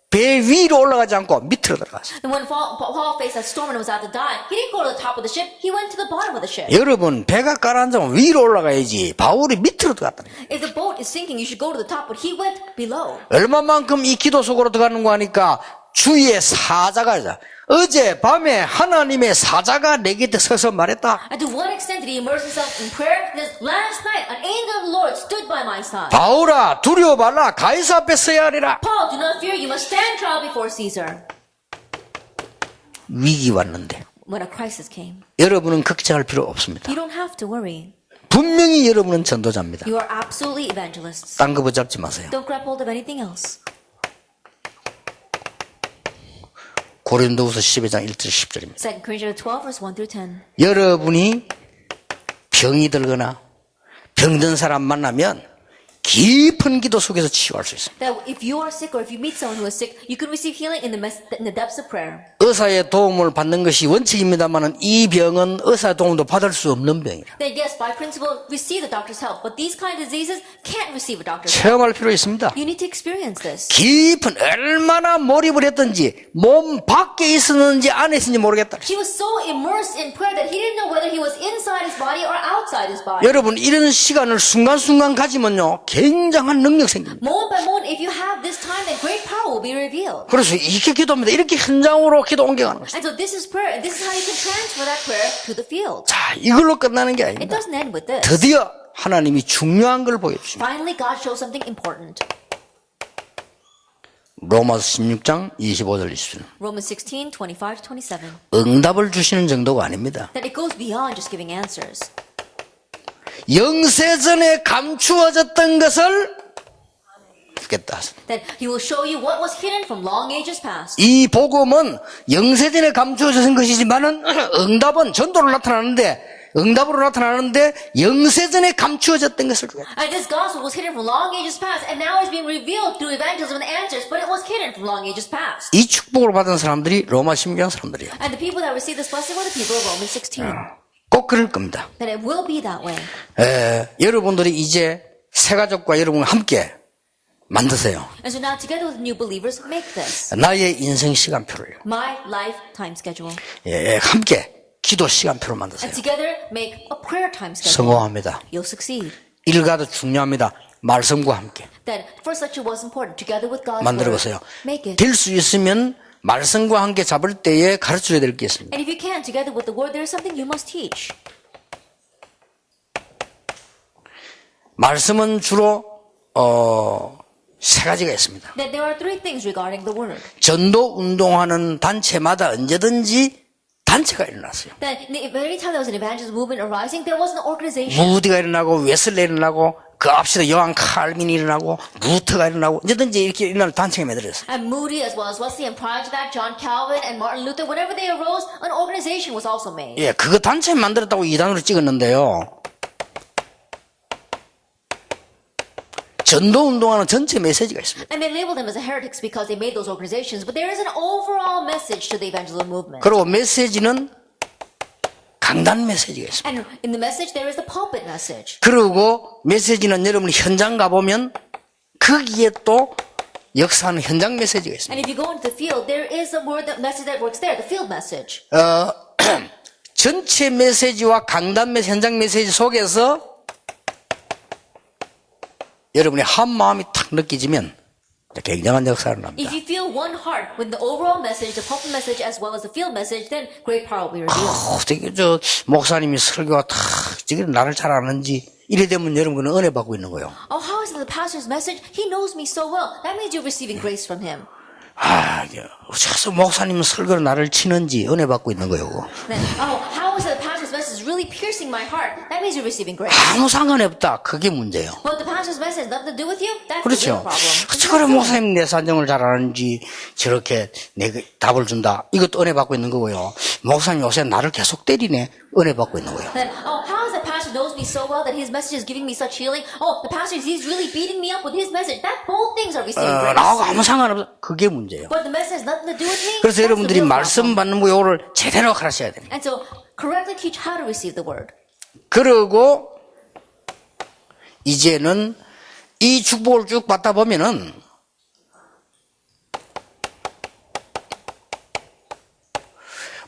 배 위로 올라가지 않고 밑으로 들어갔어요. And when Paul faced that storm and was about to die, he didn't go to the top of the ship. He went to the bottom of the ship. 여러분, 배가 가라앉으면 위로 올라가야지. 바울이 밑으로 들어갔다. If the boat is sinking, you should go to the top, but he went below. 얼마만큼 이 기도 속으로 들어가는 거 하니까 주위에 사자가 있어. 어제 밤에 하나님의 사자가 내 곁에 서서 말했다. And to what extent did he immerse himself in prayer? Because last night, an angel of the Lord stood by my side. 바울아, 두려워 말라. 가이사 앞에 서야 하리라. Paul, do not fear. You must stand trial before Caesar. 위기 왔는데 When a crisis came, 여러분은 걱정할 필요 없습니다. you don't have to worry. 분명히 여러분은 전도자입니다. You are absolutely evangelists. 딴 거 붙잡지 마세요. Don't grab hold of anything else. 고린도후서 12장 1절 10절입니다. 2 Corinthians 12, verse 1 through 10. 여러분이 병이 들거나 병든 사람 만나면 깊은 기도 속에서 치유할 수 있습니다. That if you are sick or if you meet someone who is sick, you can receive healing in the depths of prayer. 의사의 도움을 받는 것이 원칙입니다만 이 병은 의사의 도움도 받을 수 없는 병이에요. Then yes, by principle, receive the doctor's help. But these kind of diseases can't receive a doctor's help. 체험할 필요 있습니다. You need to experience this. 깊은 얼마나 몰입을 했든지 몸 밖에 있었는지 안에 있었는지 모르겠다. He was so immersed in prayer that he didn't know whether he was inside his body or outside his body. 여러분 이런 시간을 순간순간 가지면요 굉장한 능력 생깁니다. Moment by moment, if you have this time, then great power will be revealed. 그래서 이렇게 기도합니다. 이렇게 현장으로 기도 옮겨가는 것입니다. And so this is prayer, and this is how you can transfer that prayer to the field. 자, 이걸로 끝나는 게 It 아닙니다. doesn't end with this. 드디어 하나님이 중요한 걸 보여주십니다. Finally, God shows something important. 로마서 16장 25절 27절. Romans 16, 25 to 27. 응답을 주시는 정도가 아닙니다. That it goes beyond just giving answers. 영세전에 감추어졌던 것을 주겠다. That He will show you what was hidden from long ages past. 이 복음은 영세전에 감추어진 것이지만은 응답으로 나타나는데 영세전에 감추어졌던 것을 주겠다. And this gospel was hidden from long ages past, and now it's being revealed through evangelism and answers, but it was hidden from long ages past. 이 축복을 받은 사람들이 로마 16장 사람들이에요. And the people that received this blessing were the people of Romans 16. 꼭 그럴 겁니다. That it will be that way. 여러분들이 이제 새가족과 여러분 함께 만드세요. And so now together with new believers, make this 나의 인생 시간표를요. my lifetime schedule. 함께 기도 시간표를 만드세요. And together make a prayer time schedule. 성공합니다. You'll succeed. 일가도 중요합니다. 말씀과 함께 That first lecture was important. Together with God's 만들어 word. 보세요. Make it. 될 수 있으면 말씀과 함께 잡을 때에 가르쳐야 될 게 있습니다. And if you can, together with the word, there is something you must teach. 말씀은 주로 세 가지가 있습니다. That there are three things regarding the word. 전도 운동하는 단체마다 언제든지 단체가 일어났어요. That every time there was an evangelist movement arising, there was an organization. 무디가 일어나고 웨슬리 일어나고 그 앞서서 요한 칼빈이 일어나고 루터가 일어나고 언제든지 이렇게 일어나는 단체가 매달렸어요. And Moody as well as Wesley, and prior to that, John Calvin and Martin Luther, whenever they arose, an organization was also made. 예, 그거 단체 만들었다고 이단으로 찍었는데요. 전도 운동하는 전체 메시지가 있습니다. And they labeled them as heretics because they made those organizations, but there is an overall message to the evangelism movement. 그리고 메시지는 강단 메시지가 있습니다. And in the message, there is the pulpit message. 그리고 메시지는 여러분이 현장 가보면 거기에 또 역사하는 현장 메시지가 있습니다. And if you go into the field, there is a word, the message that works there, the field message. 전체 메시지와 강단 메시지, 현장 메시지 속에서 여러분이 한 마음이 탁 느껴지면 굉장한 역사를 합니다. If you feel one heart with the overall message, the pulpit message, as well as the field message, then great power will be revealed. 어떻게 목사님이 설교가 탁 지금 나를 잘 아는지 이래 되면 여러분은 은혜 받고 있는 거예요. Oh, how is it the pastor's message? He knows me so well. That means you're receiving grace from him. 어째서 목사님 설교로 나를 치는지 은혜 받고 있는 거예요. Then, oh, how is it the pastor's message really piercing my heart? That means you're receiving grace. 아무 상관이 없다. 그게 문제예요. But the pastor's message has nothing to do with you? That's the 그렇죠. real problem. 어쩌면 목사님 내 사정을 잘 아는지 저렇게 내게 답을 준다. 이것도 은혜 받고 있는 거고요. 목사님 요새 나를 계속 때리네. 은혜 받고 있는 거예요. Then, oh, how is the pastor knows me so well that his message is giving me such healing? Oh, the pastor, he's really beating me up with his message. That both things are receiving grace. 나하고 아무 상관없어. 그게 문제예요. But the message has nothing to do with me? 그래서 That's the 여러분들이 real 말씀 problem. 받는 무효를 제대로 가르쳐야 됩니다. And so, correctly teach how to receive the word. 그리고 이제는 이 축복을 쭉 받다 보면은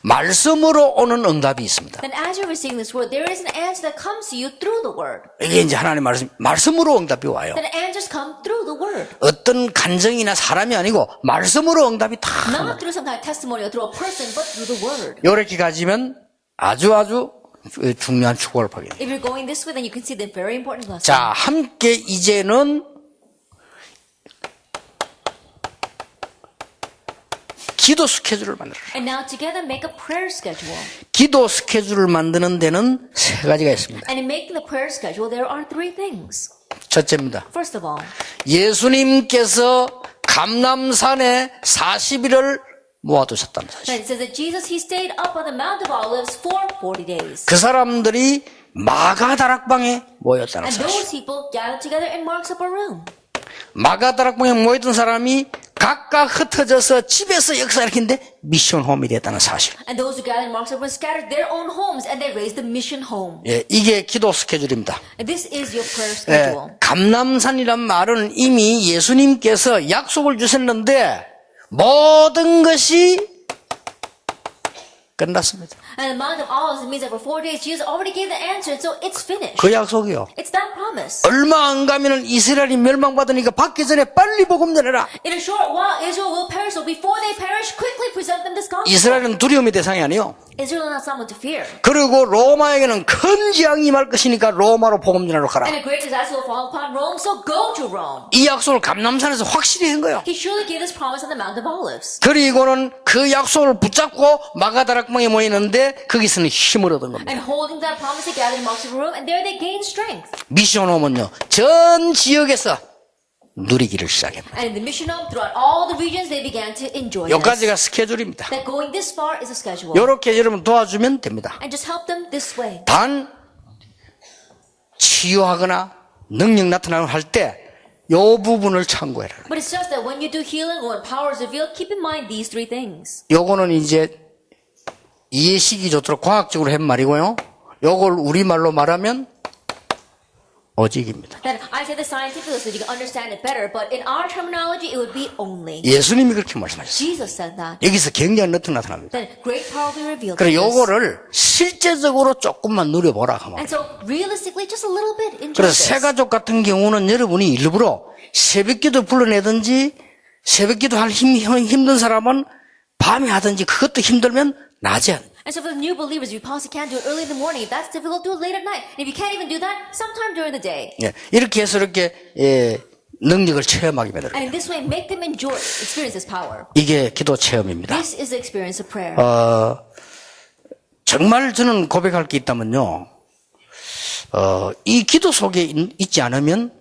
말씀으로 오는 응답이 있습니다. Then as you're receiving this word, there is an answer that comes to you through the word. 이게 이제 하나님의 말씀으로 응답이 와요. Then answers come through the word. 어떤 간증이나 사람이 아니고 말씀으로 응답이 다. Not through some kind of testimony or through a person, but through the word. 이렇게 가지면 아주 중요한 축복을 받게 됩니다. If you're going this way, then you can see the very important lesson. 자, 함께 이제는 기도 스케줄을 만들어요. And now together make a prayer schedule. 기도 스케줄을 만드는 데는 세 가지가 있습니다. And in making the prayer schedule, there are three things. 첫째입니다. First of all, 예수님께서 감람산에 40일을 모아두셨다는 사실. it says that Jesus, he stayed up on the Mount of Olives for 40 days. 그 사람들이 마가다락방에 모였다는 And 사실. those people gathered together in Mark's upper room. 마가다락방에 모였던 사람이 각각 흩어져서 집에서 역사했는데 미션 홈이 됐다는 사실. And those who gathered in Mark's upper room scattered their own homes and they raised the mission home. 예, 이게 기도 스케줄입니다. And this is your prayer 예, schedule. 감람산이란 말은 이미 예수님께서 약속을 주셨는데 모든 것이 끝났습니다. And the Mount of Olives, it means that for 4 days, Jesus already gave the answer, so it's finished. 그 약속이요. It's that promise. promise. 얼마 안 가면은 이스라엘이 멸망받으니까 받기 전에 빨리 복음 전해라. In a short while, Israel will perish. So before they perish, quickly present them this gospel. 이스라엘은 두려움의 대상이 아니요. Israel is not someone to fear. 그리고 로마에게는 큰 재앙이 임할 것이니까 로마로 복음 전하러 가라. And a great disaster will fall upon Rome, so go to Rome. 이 약속을 감람산에서 확실히 한 거예요. He surely gave this promise on the Mount of Olives. 그리고는 그 약속을 붙잡고 마가다락방에 모이는데 거기서는 힘을 얻은 겁니다. And holding that promise, they gathered in Mount Room, and there they gained strength. 미션 오면요, 전 지역에서 누리기를 시작합니다. And in the mission home, throughout all the regions, they began to enjoy this. 여기까지가 스케줄입니다. That going this far is a schedule. 이렇게 여러분 도와주면 됩니다. And just help them this way. 단 치유하거나 능력 나타나고 할 때 요 부분을 참고해라. But it's just that when you do healing or when power is revealed, keep in mind these three things. 요거는 이제 이해시기 좋도록 과학적으로 한 말이고요. 요걸 우리말로 말하면 오직입니다. Then I say the scientifically so you can understand it better, but in our terminology, it would be only. 예수님이 그렇게 말씀하셨어요. Jesus said that. 여기서 굉장한 능력 나타납니다. Then great power will be revealed. 그래 through this. 요거를 실제적으로 조금만 누려보라 하면. And so realistically, just a little bit enjoy 그래서 this. 새가족 같은 경우는 여러분이 일부러 새벽기도 불러내든지 새벽기도 할 힘든 사람은 밤에 하든지 그것도 힘들면 낮에 하든지. And so for the new believers, you possibly can't do it early in the morning. If that's difficult, do it late at night. And if you can't even do that, sometime during the day. 예, 이렇게 해서 이렇게 능력을 체험하게 만들어요. And in this way, make them experience this power. 이게 기도 체험입니다. This is the experience of prayer. 정말 저는 고백할 게 있다면요. 이 기도 속에 있지 않으면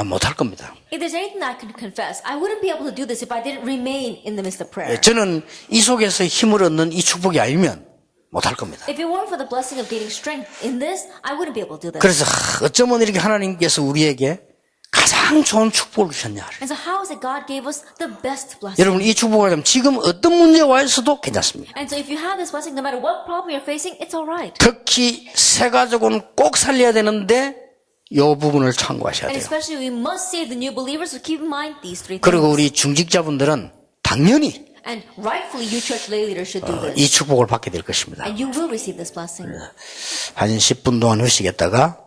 못할 겁니다. If there's anything that I can confess, I wouldn't be able to do this if I didn't remain in the midst of prayer. 저는 이 속에서 힘을 얻는 이 축복이 아니면 못할 겁니다. If it weren't for the blessing of gaining strength in this, I wouldn't be able to do this. 그래서 어쩌면 이렇게 하나님께서 우리에게 가장 좋은 축복을 주셨냐. And so how is it God gave us the best blessing? 여러분 이 축복을 가지면 지금 어떤 문제와 있어도 괜찮습니다. And so if you have this blessing, no matter what problem you're facing, it's all right. 특히 새 가족은 꼭 살려야 되는데 이 부분을 참고하셔야 And 돼요. especially we must save the new believers, so keep in mind these three 그리고 things. 우리 중직자분들은 당연히 And rightfully, you church lay leaders should do 이 this. 축복을 받게 될 것입니다. And you will receive this blessing. 한 10분 동안 휴식했다가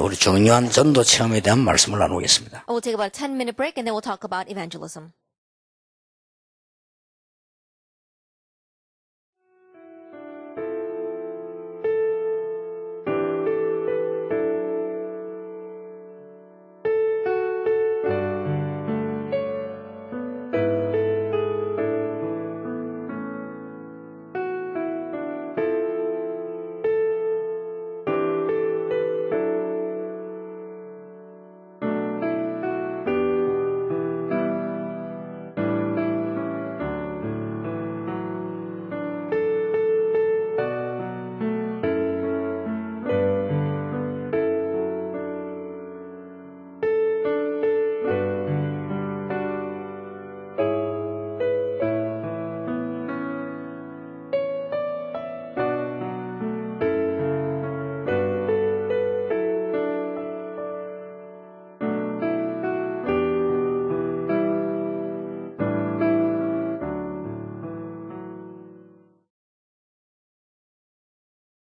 우리 중요한 전도 체험에 대한 말씀을 나누겠습니다. We'll take about a 10-minute break and then we'll talk about evangelism.